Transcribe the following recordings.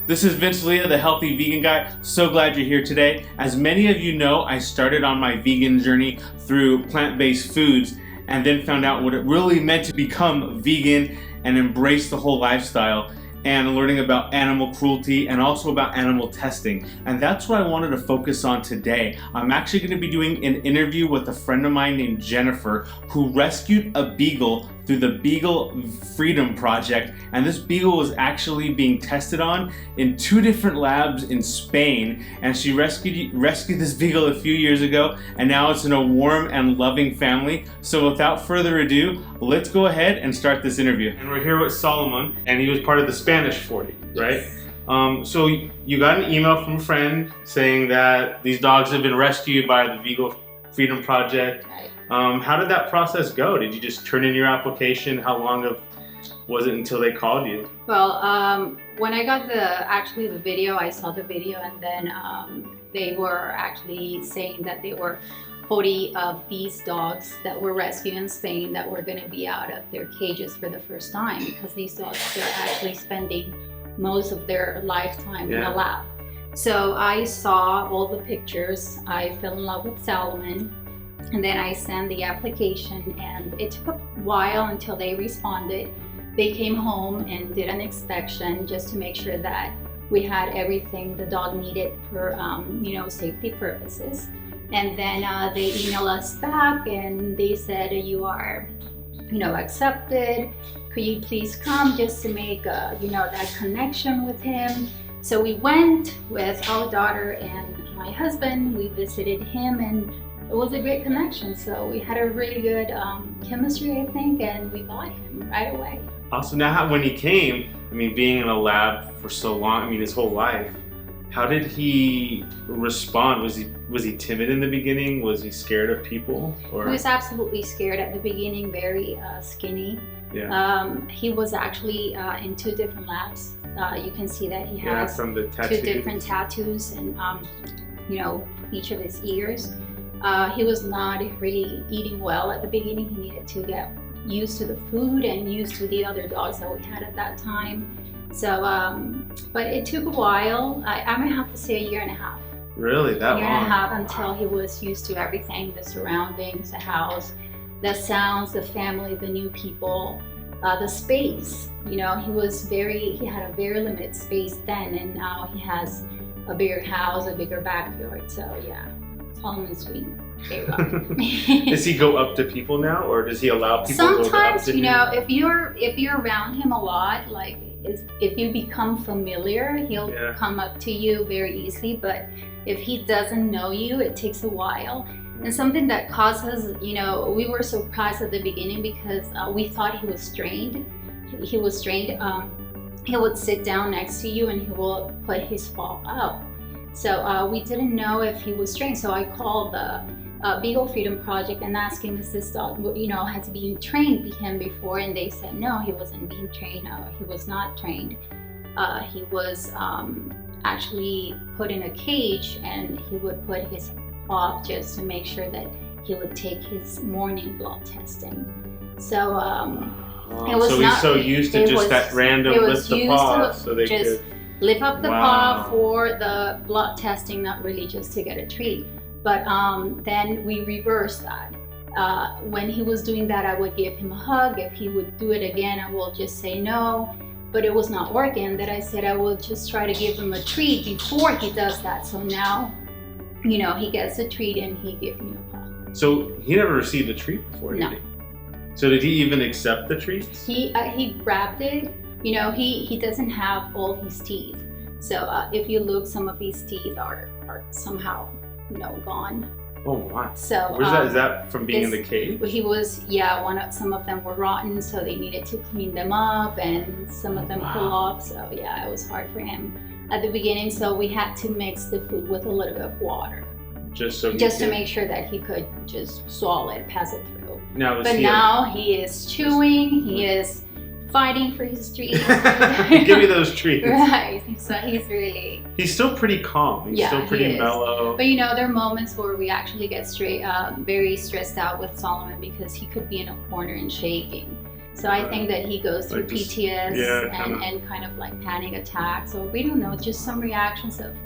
This is Vince Leah, the Healthy Vegan Guy. So glad you're here today. As many of you know, I started on my vegan journey through plant-based foods and then found out what it really meant to become vegan and embrace the whole lifestyle, and learning about animal cruelty and also about animal testing. And that's what I wanted to focus on today. I'm actually going to be doing an interview with a friend of mine named Jennifer, who rescued a beagle through the Beagle Freedom Project. And this beagle was actually being tested on in 2 different labs in Spain. And she rescued this beagle a few years ago, and now it's in a warm and loving family. So without further ado, let's go ahead and start this interview. And we're here with Solomon, and he was part of the Spanish 40, right? Yes. So you got an email from a friend saying that these dogs have been rescued by the Beagle Freedom Project. Right. How did that process go? Did you just turn in your application? How long was it until they called you? Well, when I got the video, I saw the video, and then they were actually saying that there were 40 of these dogs that were rescued in Spain that were going to be out of their cages for the first time, because these dogs, they're actually spending most of their lifetime in a lab. So I saw all the pictures. I fell in love with Solomon. And then I sent the application, and it took a while until they responded. They came home and did an inspection just to make sure that we had everything the dog needed for safety purposes. And then they emailed us back, and they said, you are accepted. Could you please come just to make that connection with him? So we went with our daughter and my husband. We visited him, and it was a great connection. So we had a really good chemistry, I think, and we got him right away. Awesome. Now, when he came, being in a lab for so long, his whole life, how did he respond? Was he timid in the beginning? Was he scared of people? Or? He was absolutely scared at the beginning, very skinny. Yeah. He was actually in 2 different labs. You can see that he has from the 2 different tattoos, and each of his ears. He was not really eating well at the beginning. He needed to get used to the food and used to the other dogs that we had at that time. So, but it took a while. I might have to say a year and a half. Really? That long? A year and a half until he was used to everything, the surroundings, the house, the sounds, the family, the new people, the space. He had a very limited space then, and now he has a bigger house, a bigger backyard. So yeah. Solomon's sweet. Does he go up to people now, or does he allow people sometimes, to go up to him? if you're around him a lot, like if you become familiar, he'll come up to you very easily. But if he doesn't know you, it takes a while. And something that caused us, we were surprised at the beginning, because we thought he was trained. He was trained. He would sit down next to you, and he will put his paw out. So we didn't know if he was trained. So I called the Beagle Freedom Project and asked him, is this dog, has been trained with him before? And they said, no, he wasn't being trained. He was not trained. He was actually put in a cage, and he would put his paw just to make sure that he would take his morning blood testing. So it was he's so used to just that random lift the paw, so they just could lift up the paw for the blood testing, not really just to get a treat. But then we reversed that. When he was doing that, I would give him a hug. If he would do it again, I will just say no. But it was not working. Then I said I will just try to give him a treat before he does that. So now, he gets a treat, and he gives me a paw. So he never received a treat before, did he? So did he even accept the treats? He grabbed it. He doesn't have all his teeth. So if you look, some of his teeth are somehow, gone. Oh my. So where's that? Is that from being in the cage? He was, some of them were rotten, so they needed to clean them up, and some of them pull off. So yeah, it was hard for him at the beginning. So we had to mix the food with a little bit of water. Just to make sure that he could just swallow it, pass it through. Now he is chewing, he is fighting for his treats. Give me those treats. Right. So he's still pretty calm. He's still pretty mellow. But there are moments where we actually get very stressed out with Solomon, because he could be in a corner and shaking. So I think that he goes through Like just- PTS yeah, and kind of like panic attacks, or we don't know, just some reactions of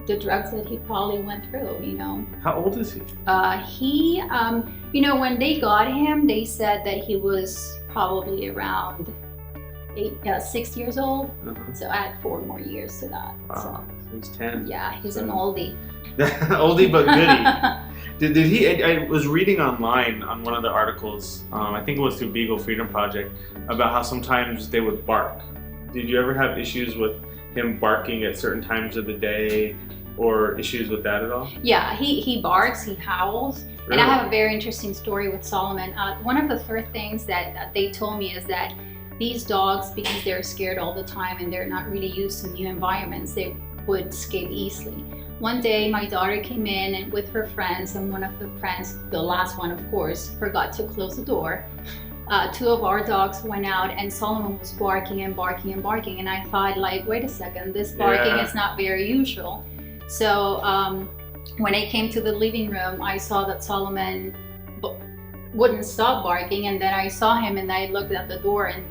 the drugs that he probably went through, you know. How old is he? You know, when they got him, they said that he was probably around 6 years old. So add 4 more years to that. Wow, so he's 10. Yeah, he's an oldie. Oldie but goodie. Did he? I was reading online on one of the articles. I think it was through Beagle Freedom Project, about how sometimes they would bark. Did you ever have issues with him barking at certain times of the day, or issues with that at all? Yeah, he barks, he howls. Really? And I have a very interesting story with Solomon. One of the first things that they told me is that these dogs, because they're scared all the time and they're not really used to new environments, they would escape easily. One day my daughter came in and with her friends, and one of the friends, the last one of course, forgot to close the door. 2 of our dogs went out and Solomon was barking and barking and barking, and I thought, like, wait a second, this barking is not very usual. So when I came to the living room, I saw that Solomon wouldn't stop barking, and then I saw him and I looked at the door, and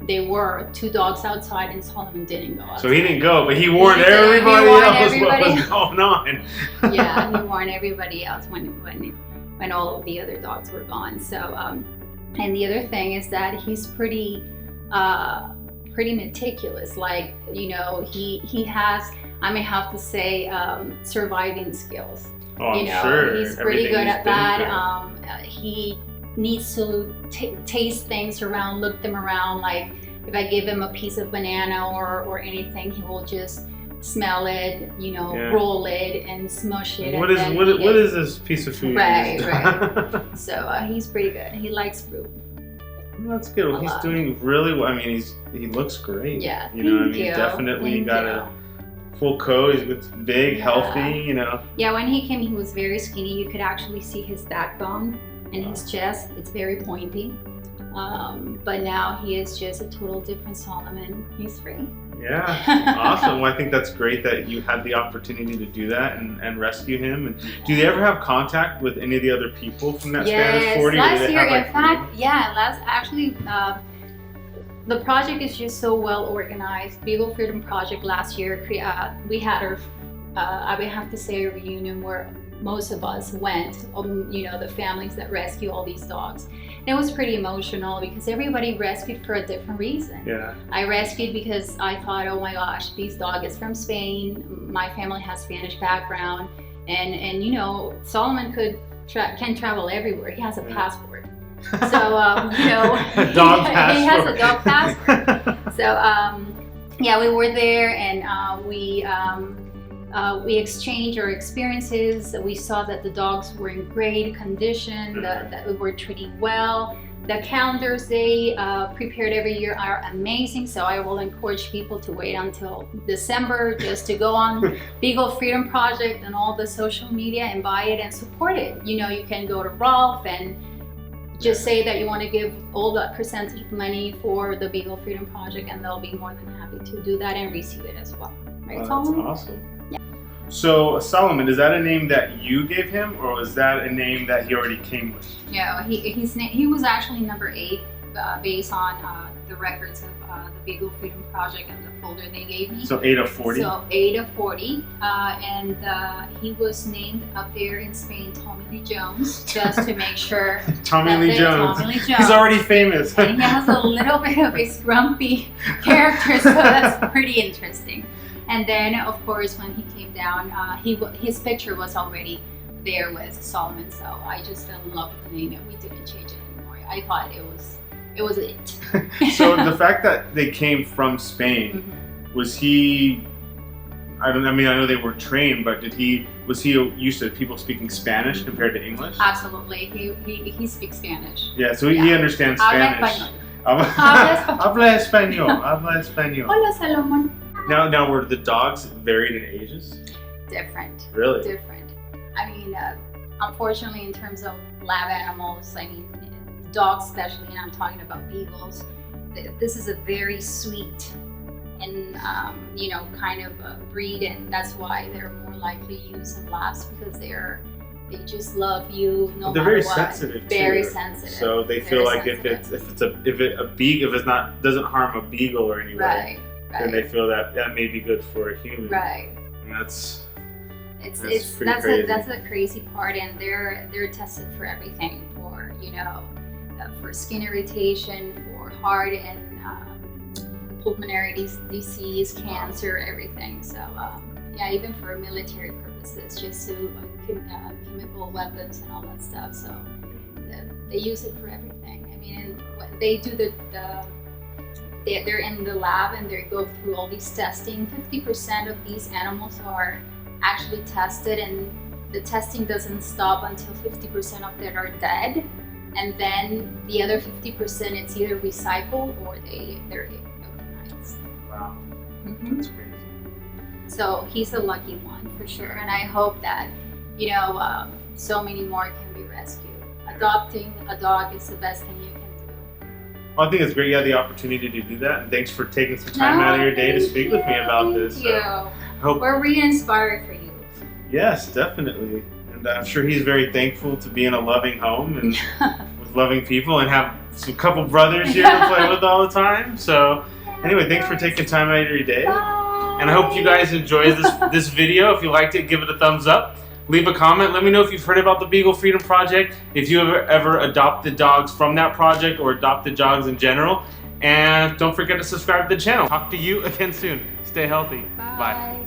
they were 2 dogs outside, and Solomon didn't go outside. So he didn't go, but he warned everybody else what was going on. Yeah, he warned everybody else when all of the other dogs were gone. So and the other thing is that he's pretty meticulous. Like, you know, he has, I may have to say, surviving skills. Oh, you know, sure. He's pretty good at that. He needs to taste things around, look them around. Like if I give him a piece of banana or anything, he will just smell it, you know, roll it and smush it. What is this piece of food? Right. So he's pretty good. He likes fruit. That's good. Well, he's doing really well. I mean, he looks great. Yeah. You know, I mean, definitely got a full coat. He's big, healthy. You know. Yeah. When he came, he was very skinny. You could actually see his backbone and his chest. It's very pointy. But now he is just a total different Solomon. He's free. Yeah, awesome. Well, I think that's great that you had the opportunity to do that and rescue him. And do they ever have contact with any of the other people from that Spanish 40? Last year, in fact, the project is just so well organized. Beagle Freedom Project last year, we had our, I would have to say, a reunion where most of us went, you know, the families that rescue all these dogs. And it was pretty emotional because everybody rescued for a different reason. Yeah. I rescued because I thought, oh my gosh, this dog is from Spain. My family has Spanish background, and you know, Solomon can travel everywhere. He has a passport. So you know, he has a dog passport. So yeah, we were there and we exchanged our experiences. We saw that the dogs were in great condition, that we were treating well. The calendars they prepared every year are amazing, so I will encourage people to wait until December just to go on Beagle Freedom Project and all the social media and buy it and support it. You know, you can go to Rolf and just say that you want to give all that percentage of money for the Beagle Freedom Project, and they'll be more than happy to do that and receive it as well. Right, Solomon? That's awesome. Yeah. So Solomon, is that a name that you gave him, or was that a name that he already came with? Yeah, he was actually number 8 based on the records of the Beagle Freedom Project and the folder they gave me. So 8 of 40? So 8 of 40. And he was named up there in Spain Tommy Lee Jones, just to make sure. Tommy Lee Jones. Tommy Lee Jones. He's already famous. And he has a little bit of a grumpy character, so that's pretty interesting. And then, of course, when he came down, his picture was already there with Solomon, so I just fell in love with the name and we didn't change it anymore. I thought it was it. So the fact that they came from Spain, was he, I know they were trained, but was he used to people speaking Spanish compared to English? Absolutely, he speaks Spanish. Yeah, so he understands Spanish. Habla español. Hola, Salomon. Now were the dogs varied in ages? Different. Really? Different. I mean, unfortunately, in terms of lab animals, I mean, dogs especially, and I'm talking about beagles, this is a very sweet and, you know, kind of a breed, and that's why they're more likely used in labs, because they they just love you no They're matter very what. sensitive Very too. sensitive. So they Very feel like sensitive. if it's not doesn't harm a beagle or anyway, Right. then they feel that may be good for a human. Right. And that's crazy. That's a crazy part, and they're tested for everything, for for skin irritation, for heart and pulmonary disease, cancer, everything. So yeah, even for military purposes, just to chemical weapons and all that stuff. So they use it for everything. I mean, when they do they're in the lab and they go through all these testing. 50% of these animals are actually tested, and the testing doesn't stop until 50% of them are dead, and then the other 50% it's either recycled or they're euthanized. Wow, that's crazy. So he's a lucky one for sure, and I hope that so many more can be rescued. Adopting a dog is the best thing you can do. Well, I think it's great you had the opportunity to do that, and thanks for taking some time out of your day to speak with me about this. Thank you. We're re-inspired for you. Yes, definitely. And I'm sure he's very thankful to be in a loving home and with loving people and have a couple brothers here to play with all the time. So anyway, thanks for taking time out of your day. Bye. And I hope you guys enjoyed this video. If you liked it, give it a thumbs up. Leave a comment. Let me know if you've heard about the Beagle Freedom Project, if you ever adopted dogs from that project or adopted dogs in general. And don't forget to subscribe to the channel. Talk to you again soon. Stay healthy. Bye.